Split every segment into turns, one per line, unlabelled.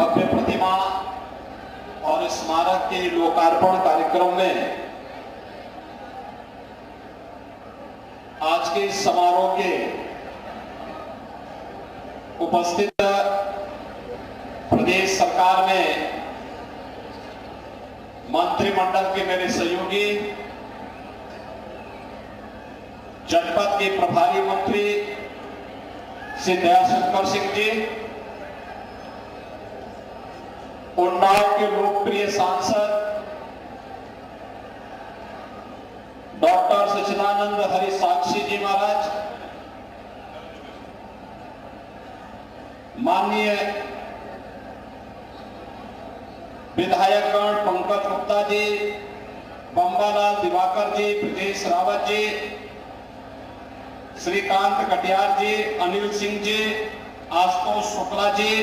भव्य प्रतिमा और स्मारक के लोकार्पण कार्यक्रम में आज के समारोह के उपस्थित प्रदेश सरकार में मंत्रिमंडल के मेरे सहयोगी, जनपद के प्रभारी मंत्री श्री दयाशंकर सिंह जी, उन्नाव के लोकप्रिय सांसद डॉक्टर सच्चिदानंद हरि साक्षी जी महाराज, माननीय विधायकगण पंकज गुप्ता जी, बंबालाल दिवाकर जी, ब्रजेश रावत जी, श्रीकांत कटियार जी, अनिल सिंह जी, आशुतोष शुक्ला जी,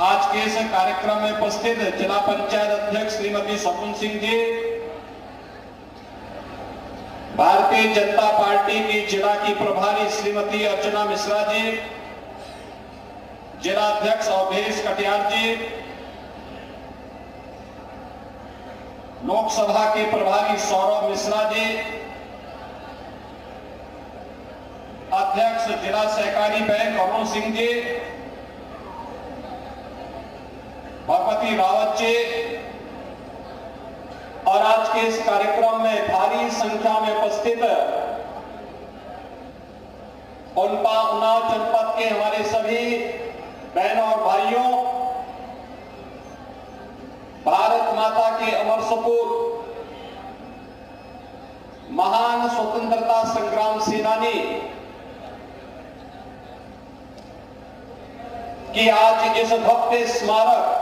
आज के इस कार्यक्रम में उपस्थित जिला पंचायत अध्यक्ष श्रीमती सपुन सिंह जी, भारतीय जनता पार्टी की जिला की प्रभारी श्रीमती अर्चना मिश्रा जी, जिला अध्यक्ष अवधेश कटियार जी, लोकसभा के प्रभारी सौरभ मिश्रा जी, अध्यक्ष जिला सहकारी बैंक अरुण सिंह जी, भगवती रावत जी, और आज के इस कार्यक्रम में भारी संख्या में उपस्थित उन्नाव जनपद के हमारे सभी बहनों और भाइयों, भारत माता के अमर सपूत महान स्वतंत्रता संग्राम सेनानी की आज इस भव्य स्मारक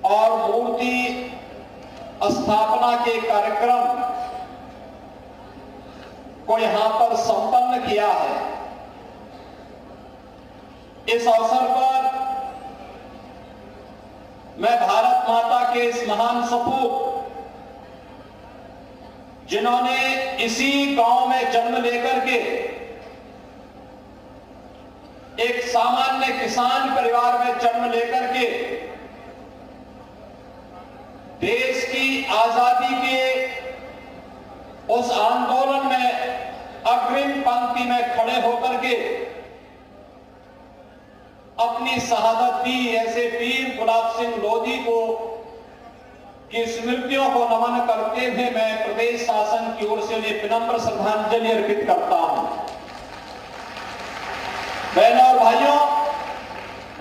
और मूर्ति स्थापना के कार्यक्रम को यहां पर संपन्न किया है। इस अवसर पर मैं भारत माता के इस महान सपूत, जिन्होंने इसी गांव में जन्म लेकर के एक सामान्य किसान परिवार में जन्म लेकर के देश की आजादी के उस आंदोलन में अग्रिम पंक्ति में खड़े होकर के अपनी शहादत दी, ऐसे वीर गुलाब सिंह लोधी को की स्मृतियों को नमन करते हुए मैं प्रदेश शासन की ओर से उन्हें विनम्र श्रद्धांजलि अर्पित करता हूं। बहनों और भाइयों,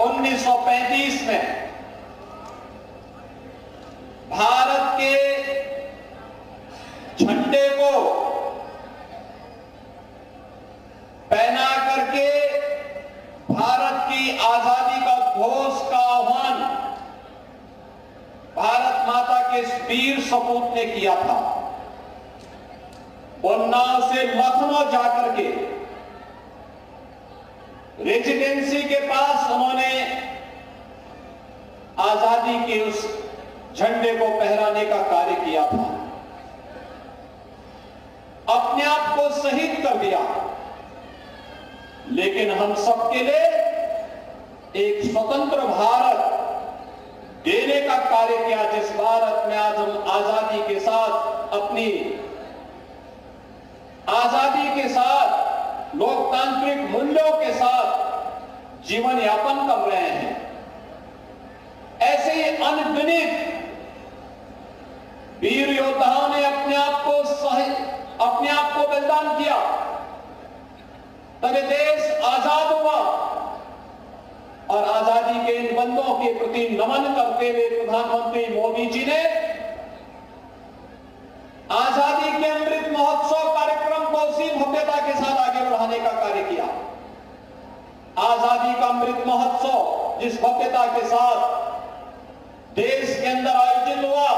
1935 में भारत के झंडे को पहना करके भारत की आजादी का घोष का आह्वान भारत माता के वीर सपूत ने किया था। उन्नाव से लखनऊ जाकर के रेजिडेंसी के पास उन्होंने आजादी के उस झंडे को फहराने का कार्य किया था, अपने आप को शहीद कर दिया, लेकिन हम सबके लिए एक स्वतंत्र भारत देने का कार्य किया, जिस भारत में आज हम आजादी के साथ अपनी आजादी के साथ लोकतांत्रिक मूल्यों के साथ जीवन यापन कर रहे हैं। ऐसे ही अनगिनत वीर योद्धाओं ने अपने आप को बलिदान किया, तभी देश आजाद हुआ। और आजादी के इन बंदों के प्रति नमन करते हुए प्रधानमंत्री मोदी जी ने आजादी के अमृत महोत्सव कार्यक्रम को उसी भव्यता के साथ आगे बढ़ाने का कार्य किया। आजादी का अमृत महोत्सव जिस भव्यता के साथ देश के अंदर आयोजित हुआ,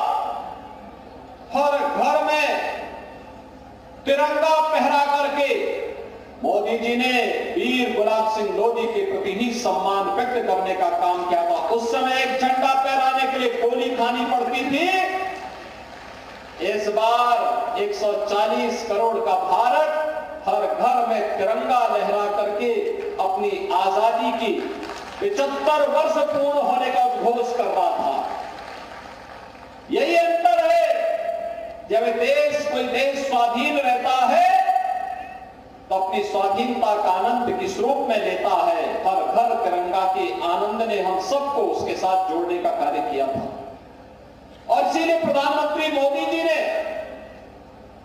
हर घर में तिरंगा फहरा करके मोदी जी ने वीर गुलाब सिंह लोधी के प्रति ही सम्मान व्यक्त करने का काम किया था। उस समय एक झंडा फहराने के लिए गोली खानी पड़ती थी। इस बार 140 करोड़ का भारत हर घर में तिरंगा लहरा करके अपनी आजादी की 75 वर्ष पूर्ण होने का उद्घोष कर रहा था। यही अंतर है, जब कोई देश स्वाधीन रहता है तो अपनी स्वाधीनता का आनंद किस रूप में लेता है। हर घर तिरंगा के आनंद ने हम सबको उसके साथ जोड़ने का कार्य किया था। और इसीलिए प्रधानमंत्री मोदी जी ने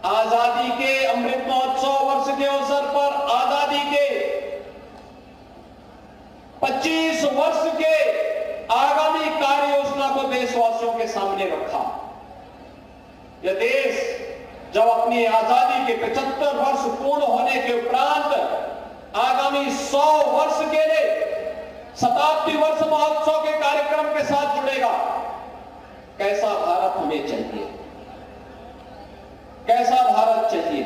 आजादी के अमृत महोत्सव वर्ष के अवसर पर आजादी के 25 वर्ष के आगामी कार्य योजना को देशवासियों के सामने रखा। यह देश जब अपनी आजादी के 75 वर्ष पूर्ण होने के उपरांत आगामी 100 वर्ष के लिए शताब्दी वर्ष महोत्सव के कार्यक्रम के साथ जुड़ेगा, कैसा भारत हमें चाहिए, कैसा भारत चाहिए?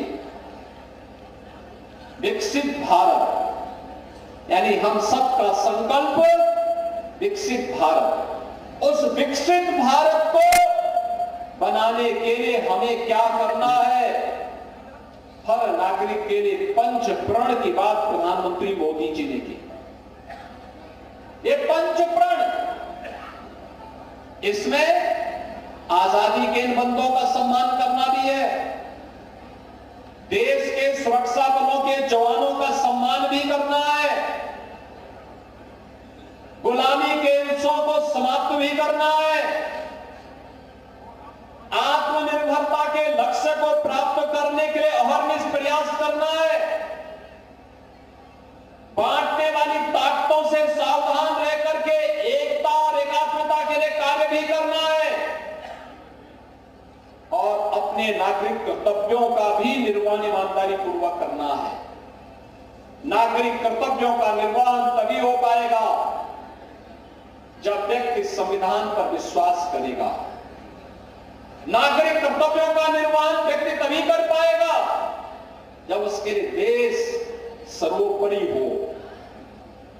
विकसित भारत, यानी हम सबका संकल्प विकसित भारत। उस विकसित भारत को बनाने के लिए हमें क्या करना है? हर नागरिक के लिए पंच प्रण की बात प्रधानमंत्री मोदी जी ने की। ये पंच प्रण, इसमें आजादी के इन बंदों का सम्मान करना भी है, देश के सुरक्षा बलों के जवानों का सम्मान भी करना है, गुलामी के हिंसों को समाप्त भी करना है, आत्मनिर्भरता के लक्ष्य को प्राप्त करने के लिए अहर्निश प्रयास करना है, बांटने वाली ताकतों से सावधान रह करके एकता और एकात्मता के लिए कार्य भी करना है, और अपने नागरिक कर्तव्यों का भी निर्वहन ईमानदारी पूर्वक करना है। नागरिक कर्तव्यों का निर्वहन तभी हो पाएगा जब व्यक्ति संविधान पर विश्वास करेगा। नागरिक कर्तव्यों का निर्वहन व्यक्ति तभी कर पाएगा जब उसके लिए देश सर्वोपरि हो।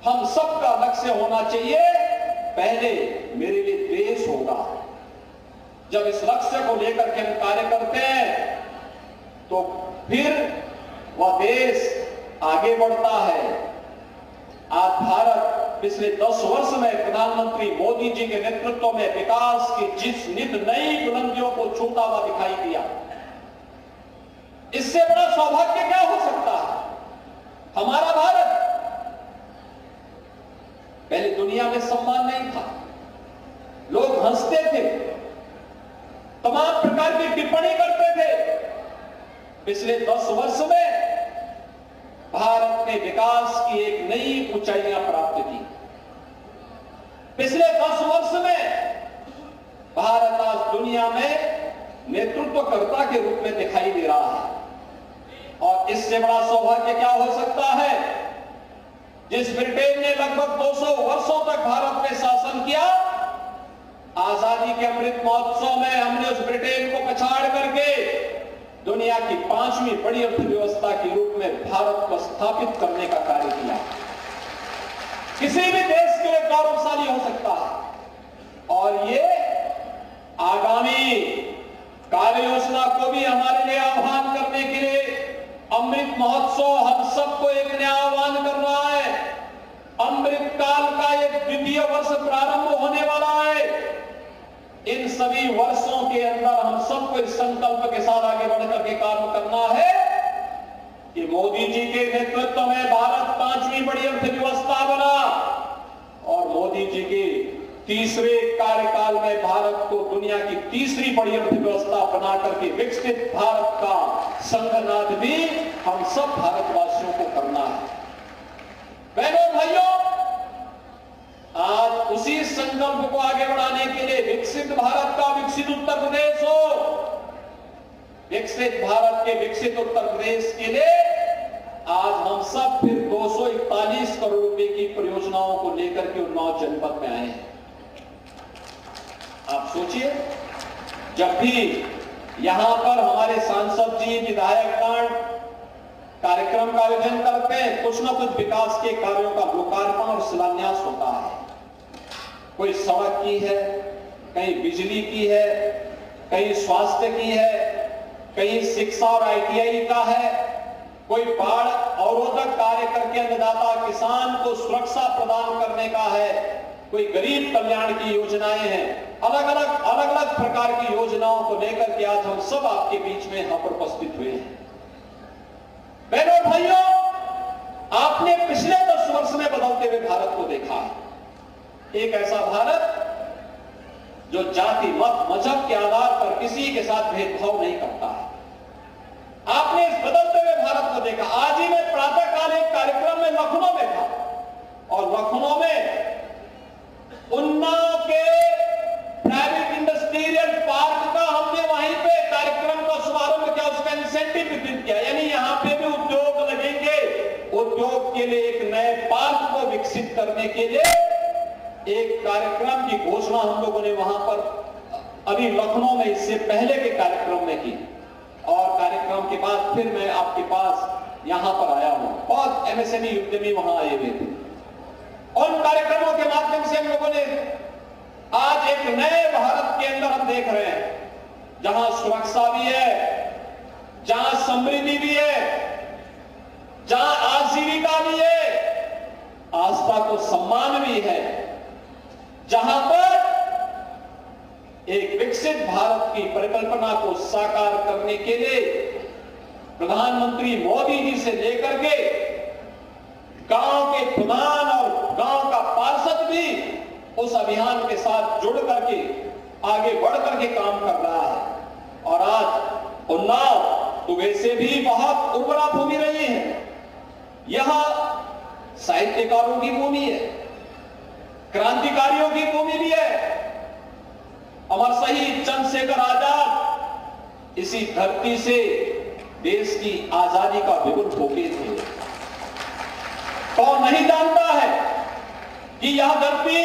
हम सबका लक्ष्य होना चाहिए, पहले मेरे लिए देश होगा। जब इस लक्ष्य को लेकर के हम कार्य करते हैं तो फिर वह देश आगे बढ़ता है। आज भारत पिछले 10 वर्ष में प्रधानमंत्री मोदी जी के नेतृत्व में विकास की जिस नित नई बुलंदियों को छूता हुआ दिखाई दिया, इससे बड़ा सौभाग्य क्या हो सकता है? हमारा भारत, पहले दुनिया में सम्मान नहीं था, लोग हंसते थे, तमाम प्रकार की टिप्पणी करते थे। पिछले 10 वर्ष में भारत ने विकास की एक नई ऊंचाइयां प्राप्त की। पिछले 10 वर्ष में भारत आज दुनिया में नेतृत्वकर्ता के रूप में दिखाई दे रहा है। और इससे बड़ा सौभाग्य क्या हो सकता है? जिस ब्रिटेन ने लगभग 200 वर्षों तक भारत में शासन किया, आजादी के अमृत महोत्सव में हमने उस ब्रिटेन को पछाड़ करके दुनिया की 5वीं बड़ी अर्थव्यवस्था के रूप में भारत को स्थापित करने का कार्य किया। किसी भी देश के लिए गौरवशाली हो सकता है। और ये आगामी कार्य योजना को भी हमारे लिए आह्वान करने के लिए अमृत महोत्सव हम सबको एक नया आह्वान कर रहा है। अमृत काल का एक द्वितीय वर्ष प्रारंभ होने वाला है। इन सभी वर्षों के अंदर हम सबको इस संकल्प के साथ आगे बढ़कर के काम करना है कि मोदी जी के नेतृत्व में भारत 5वीं बड़ी अर्थव्यवस्था बना, और मोदी जी के तीसरे कार्यकाल में भारत को दुनिया की तीसरी बड़ी अर्थव्यवस्था बना करके विकसित भारत का संघनाद भी हम सब भारतवासियों को करना है। बहनों भाइयों, आज उसी संकल्प को आगे बढ़ाने के लिए विकसित भारत का विकसित उत्तर प्रदेश हो, विकसित भारत के विकसित उत्तर प्रदेश के लिए आज हम सब फिर 241 करोड़ रुपए की परियोजनाओं को लेकर के उन्नाव जनपद में आए हैं। आप सोचिए, जब भी यहां पर हमारे सांसद जी, विधायकगण कार्यक्रम का आयोजन करते हैं, कुछ ना कुछ विकास के कार्यों का लोकार्पण और शिलान्यास होता है। कोई सड़क की है, कहीं बिजली की है, कहीं स्वास्थ्य की है, कहीं शिक्षा और ITI का है, कोई बाढ़ अवरोधक कार्य करके अन्नदाता किसान को सुरक्षा प्रदान करने का है, कोई गरीब कल्याण की योजनाएं हैं, अलग अलग प्रकार की योजनाओं को लेकर के आज हम सब आपके बीच में यहां पर उपस्थित हुए हैं। बहनों भाइयों, आपने पिछले 10 वर्ष में बदलते हुए भारत को देखा है। एक ऐसा भारत जो जाति मत मजहब के आधार पर किसी के साथ भेदभाव नहीं करता है। आपने इस बदलते हुए भारत को देखा। आज ही मैं प्रातःकाल एक कार्यक्रम में लखनऊ में था और लखनऊ में उन्नाव के प्राइवेट इंडस्ट्रियल पार्क का हमने वहीं पे कार्यक्रम का शुभारंभ किया, उसका इंसेंटिव वितरित किया। यानी यहां पे भी उद्योग लगेंगे, उद्योग के लिए एक नए पार्क को विकसित करने के लिए एक कार्यक्रम की घोषणा हम लोगों ने वहां पर अभी लखनऊ में इससे पहले के कार्यक्रम में की और कार्यक्रम के बाद फिर मैं आपके पास यहां पर आया हूं। बहुत एमएसएमई उद्यमी वहां आए हुए थे। उन कार्यक्रमों के माध्यम से हम लोगों ने आज एक नए भारत के अंदर हम देख रहे हैं, जहां सुरक्षा भी है, जहां समृद्धि भी है, जहां आजीविका भी है, आस्था को सम्मान भी है, जहां पर एक विकसित भारत की परिकल्पना को साकार करने के लिए प्रधानमंत्री मोदी जी से लेकर के गांव के प्रधान और गांव का पार्षद भी उस अभियान के साथ जुड़ करके आगे बढ़ करके काम कर रहा है। और आज उन्नाव तो वैसे भी बहुत उर्वरा भूमि रही है, यहां साहित्यकारों की भूमि है, क्रांतिकारियों की भूमि भी है। अमर शहीद चंद्रशेखर आजाद इसी धरती से देश की आजादी का विपुल भोगे थे। कौन नहीं जानता है कि यह धरती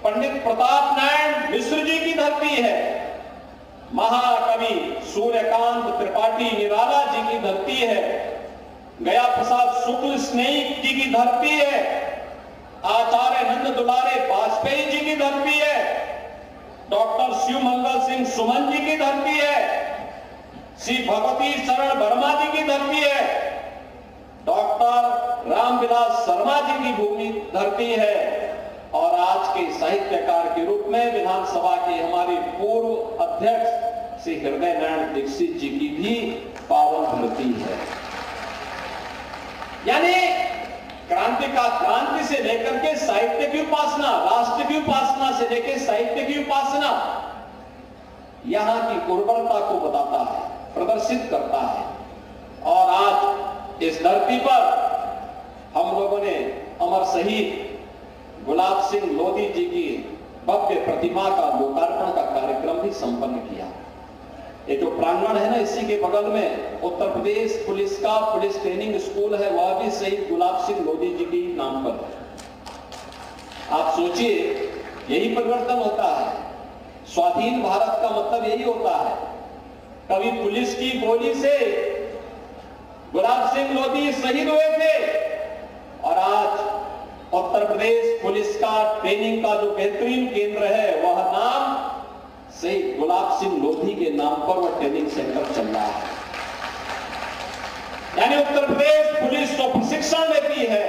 पंडित प्रताप नारायण मिश्र जी की धरती है, महाकवि सूर्यकांत त्रिपाठी निराला जी की धरती है, गया प्रसाद शुक्ल स्नेही जी की धरती है, आचार्य नंद दुलारे वाजपेयी जी की धरती है, डॉक्टर शिव मंगल सिंह सुमन जी की धरती है, श्री भगवती शरण वर्मा जी की धरती है, डॉक्टर रामविलास शर्मा जी की भूमि धरती है और आज के साहित्यकार के रूप में विधानसभा के हमारे पूर्व अध्यक्ष श्री हृदय नारायण दीक्षित जी की भी पावन धरती है। यानी क्रांति से लेकर के साहित्य की उपासना, राष्ट्र की उपासना से लेकर साहित्य की उपासना यहां की उर्वरता को बताता है, प्रदर्शित करता है। और आज इस धरती पर हम लोगों ने अमर शहीद गुलाब सिंह लोधी जी की भव्य प्रतिमा का लोकार्पण का कार्यक्रम भी संपन्न किया। ये जो प्रांगण है ना, इसी के बगल में उत्तर प्रदेश पुलिस का पुलिस ट्रेनिंग स्कूल है, वह भी शहीद गुलाब सिंह लोधी जी के नाम पर है। आप सोचिए, यही परिवर्तन होता है। स्वाधीन भारत का मतलब यही होता है। कभी पुलिस की गोली से गुलाब सिंह लोधी शहीद हुए थे और आज उत्तर प्रदेश पुलिस का ट्रेनिंग का जो बेहतरीन केंद्र है, वह नाम शहीद गुलाब सिंह लोधी के नाम पर वह ट्रेनिंग सेंटर चल रहा है। यानी उत्तर प्रदेश पुलिस जो प्रशिक्षण लेती है,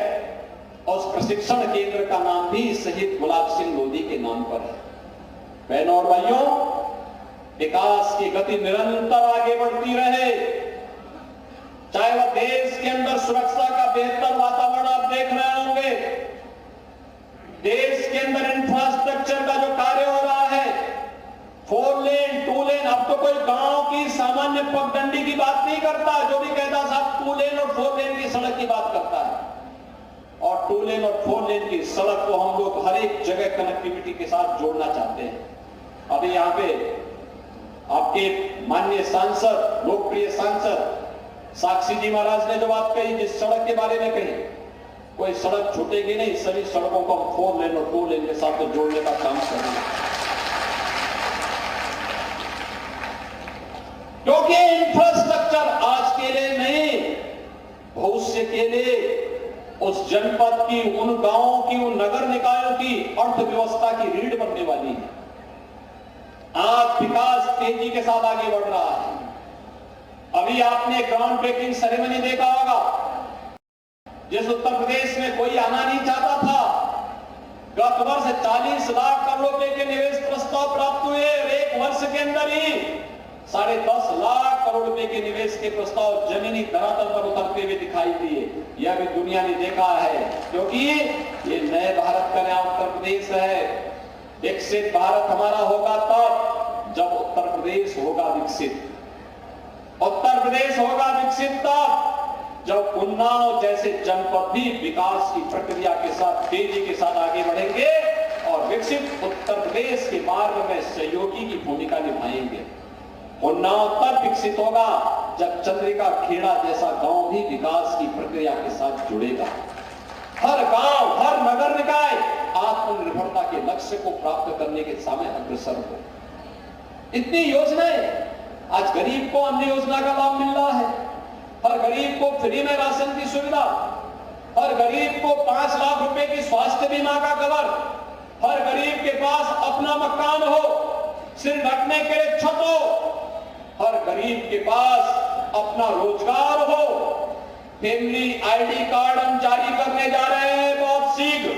उस प्रशिक्षण केंद्र का नाम भी शहीद गुलाब सिंह लोधी के नाम पर है। बहनों और भाइयों, विकास की गति निरंतर आगे बढ़ती रहे, चाहे वह देश के अंदर सुरक्षा का बेहतर वातावरण आप देख रहे होंगे, देश के अंदर इंफ्रास्ट्रक्चर का जो कार्य हो रहा है, 4 लेन 2 लेन, अब तो कोई गांव की सामान्य पगडंडी की बात नहीं करता, जो भी कहता साहब 2 लेन और 4 लेन की सड़क की बात करता है। और 2 लेन और 4 लेन की सड़क को हम लोग हर एक जगह कनेक्टिविटी के साथ जोड़ना चाहते हैं। अभी यहाँ पे आपके माननीय सांसद, लोकप्रिय सांसद साक्षी जी महाराज ने जो बात कही, जिस सड़क के बारे में कही, कोई सड़क छूटेगी नहीं, सभी सड़कों को 4 लेन और 2 लेन के साथ जोड़ने का काम कर रहे हैं। क्योंकि इंफ्रास्ट्रक्चर आज के लिए नहीं, भविष्य के लिए उस जनपद की, उन गांवों की, उन नगर निकायों की अर्थव्यवस्था की रीढ़ बनने वाली है। आज विकास तेजी के साथ आगे बढ़ रहा है। अभी आपने ग्राउंड ब्रेकिंग सेरेमनी देखा होगा। जिस उत्तर प्रदेश में कोई आना नहीं चाहता था, गत वर्ष 40 लाख करोड़ रुपए के निवेश प्रस्ताव प्राप्त हुए और एक वर्ष के अंदर ही 10.5 लाख करोड़ रुपए के निवेश के प्रस्ताव जमीनी धरातल पर उतरते हुए दिखाई दिए। यह भी दुनिया ने देखा है, क्योंकि ये नए भारत का नया उत्तर प्रदेश है। विकसित भारत हमारा होगा तब जब उत्तर प्रदेश होगा विकसित। उत्तर प्रदेश होगा विकसित तब जब उन्नाव जैसे जनपद भी विकास की प्रक्रिया के साथ तेजी के साथ आगे बढ़ेंगे और विकसित उत्तर प्रदेश के मार्ग में सहयोगी की भूमिका निभाएंगे। उन्नाव तब विकसित होगा जब चंद्रिका खेड़ा जैसा गांव भी विकास की प्रक्रिया के साथ जुड़ेगा। हर गांव, हर नगर निकाय आत्मनिर्भरता के लक्ष्य को प्राप्त करने के समय अग्रसर हो। इतनी योजनाएं, आज गरीब को अन्न योजना का लाभ मिल रहा है, हर गरीब को फ्री में राशन की सुविधा, हर गरीब को 5 लाख रुपए की स्वास्थ्य बीमा का कवर, हर गरीब के पास अपना मकान हो, सिर ढकने के लिए छत हो, हर गरीब के पास अपना रोजगार हो। फैमिली आईडी कार्ड हम जारी करने जा रहे हैं बहुत शीघ्र।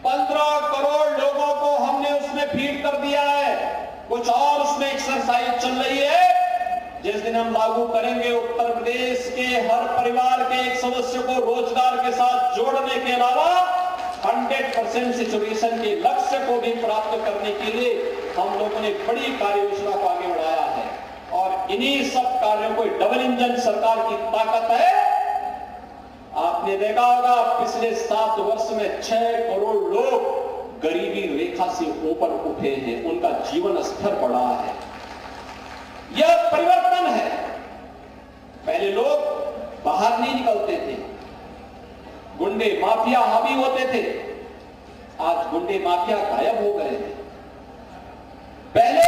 15 करोड़ लोगों को हमने उसमें फीड कर दिया है। कुछ और उसमें एक्सरसाइज चल रही है। जिस दिन हम लागू करेंगे, उत्तर प्रदेश के हर परिवार के एक सदस्य को रोजगार के साथ जोड़ने के अलावा 100% सिचुएशन के लक्ष्य को भी प्राप्त करने के लिए हम लोगों ने बड़ी कार्य योजना को आगे बढ़ाया है। और इन्हीं सब कार्यों को डबल इंजन सरकार की ताकत है। आपने देखा होगा पिछले 7 वर्ष में 6 करोड़ लोग गरीबी रेखा से ऊपर उठे हैं, उनका जीवन स्तर बढ़ा है। यह परिवर्तन है। पहले लोग बाहर नहीं निकलते थे, गुंडे माफिया हावी होते थे, आज गुंडे माफिया गायब हो गए हैं। पहले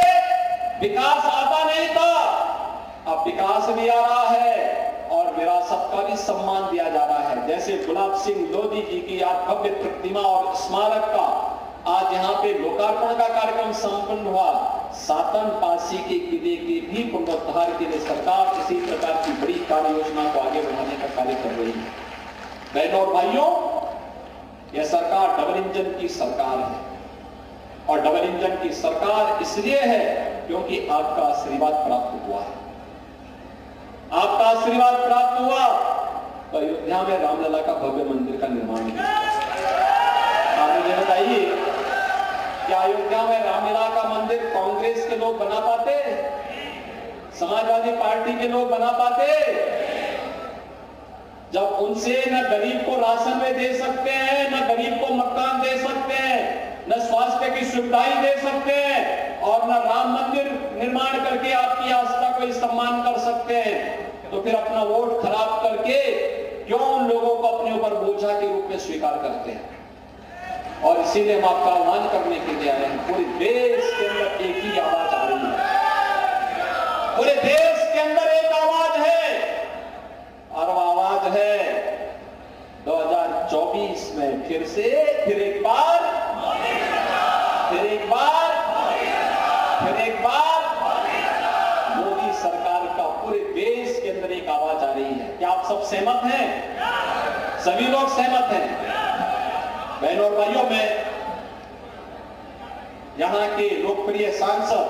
विकास आता नहीं था, अब विकास भी आ रहा है और विरासत का भी सम्मान दिया जा रहा है। जैसे गुलाब सिंह लोधी जी की आज भव्य प्रतिमा और स्मारक का आज यहाँ पे लोकार्पण का कार्यक्रम संपन्न हुआ। सातन पासी के किले के भी पुनरुद्धार के लिए सरकार इसी प्रकार की बड़ी कार्य योजना को आगे बढ़ाने का कार्य कर रही है। बहनों और भाइयों, यह सरकार डबल इंजन की सरकार है और डबल इंजन की सरकार इसलिए है क्योंकि आपका आशीर्वाद प्राप्त हुआ है। आपका आशीर्वाद प्राप्त हुआ तो अयोध्या में रामलला का भव्य मंदिर का निर्माण किया। आप मुझे बताइए, क्या अयोध्या में रामलला का मंदिर कांग्रेस के लोग बना पाते? समाजवादी पार्टी के लोग बना पाते? जब उनसे न गरीब को राशन में दे सकते हैं, न गरीब को मकान दे सकते हैं, न स्वास्थ्य की सुविधाएं दे सकते हैं और न राम मंदिर निर्माण करके आपकी आस्था को सम्मान कर सकते हैं, तो फिर अपना वोट खराब करके क्यों उन लोगों को अपने ऊपर बोझा के रूप में स्वीकार करते हैं? और इसीलिए हम आपका आह्वान करने के लिए आए हैं। पूरे देश के अंदर एक ही आवाज आ रही है, पूरे देश के अंदर एक आवाज है और वो आवाज है 2024 में फिर एक बार मोदी सरकार का पूरे देश के अंदर एक आवाज आ रही है। क्या आप सब सहमत हैं? सभी लोग सहमत हैं? बहनों और भाइयों, मैं यहां के लोकप्रिय सांसद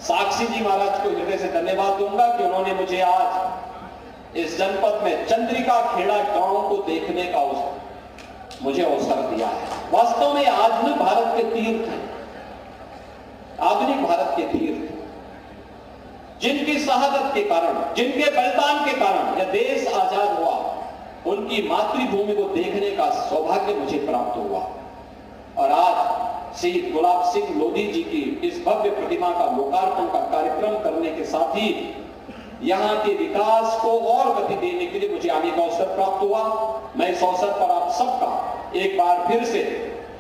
साक्षी जी महाराज को हृदय से धन्यवाद दूंगा कि उन्होंने मुझे आज इस जनपद में चंद्रिका खेड़ा गांव को देखने का मुझे अवसर दिया है। वास्तव में आधुनिक भारत के तीर्थ हैं, आधुनिक भारत के तीर्थ, जिनकी शहादत के कारण, जिनके बलिदान के कारण यह देश आजाद हुआ, उनकी मातृभूमि को देखने का सौभाग्य मुझे प्राप्त हुआ। और आज शहीद गुलाब सिंह लोधी जी की इस भव्य प्रतिमा का लोकार्पण का कार्यक्रम करने के साथ ही यहां के विकास को और गति देने के लिए मुझे आने का अवसर प्राप्त हुआ। मैं इस अवसर पर आप सबका एक बार फिर से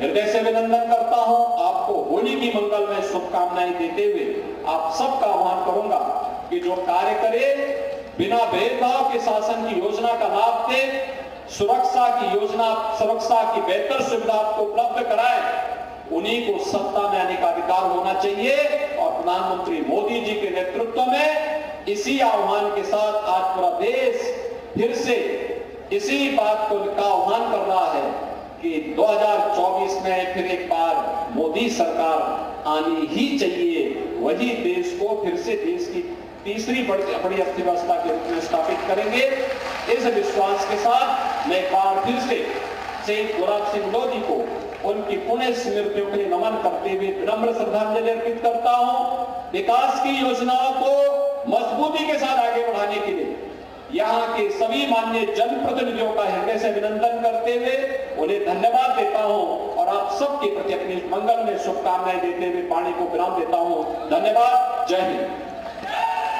हृदय से अभिनंदन करता हूं। आपको होली की मंगलमय शुभकामनाएं देते हुए आप सबका आह्वान करूंगा कि जो कार्य करे, बिना भेदभाव के शासन की योजना का लाभ दे, सुरक्षा की योजना, सुरक्षा की बेहतर सुविधा आपको उपलब्ध कराए, उन्हीं को सत्ता में आने का अधिकार होना चाहिए। और प्रधानमंत्री मोदी जी के नेतृत्व में इसी आह्वान के साथ आज पूरा देश फिर से इसी बात को का आह्वान कर रहा है कि 2024 में फिर एक बार मोदी सरकार आनी ही चाहिए। वही देश को फिर से देश की तीसरी बड़ी अर्थव्यवस्था के रूप में स्थापित करेंगे। इस विश्वास के साथ मैं एक बार फिर से शहीद गुलाब सिंह लोधी को उनकी पुण्य स्मृतियों के लिए नमन करते हुए विनम्र श्रद्धांजलि अर्पित करता हूं। विकास की योजनाओं को मजबूती के साथ आगे बढ़ाने के लिए यहाँ के सभी माननीय जनप्रतिनिधियों का हृदय से अभिनंदन करते हुए उन्हें धन्यवाद देता हूं और आप सबके प्रति अपनी मंगल में शुभकामनाएं देते हुए वाणी को विराम देता हूं। धन्यवाद। जय हिंद।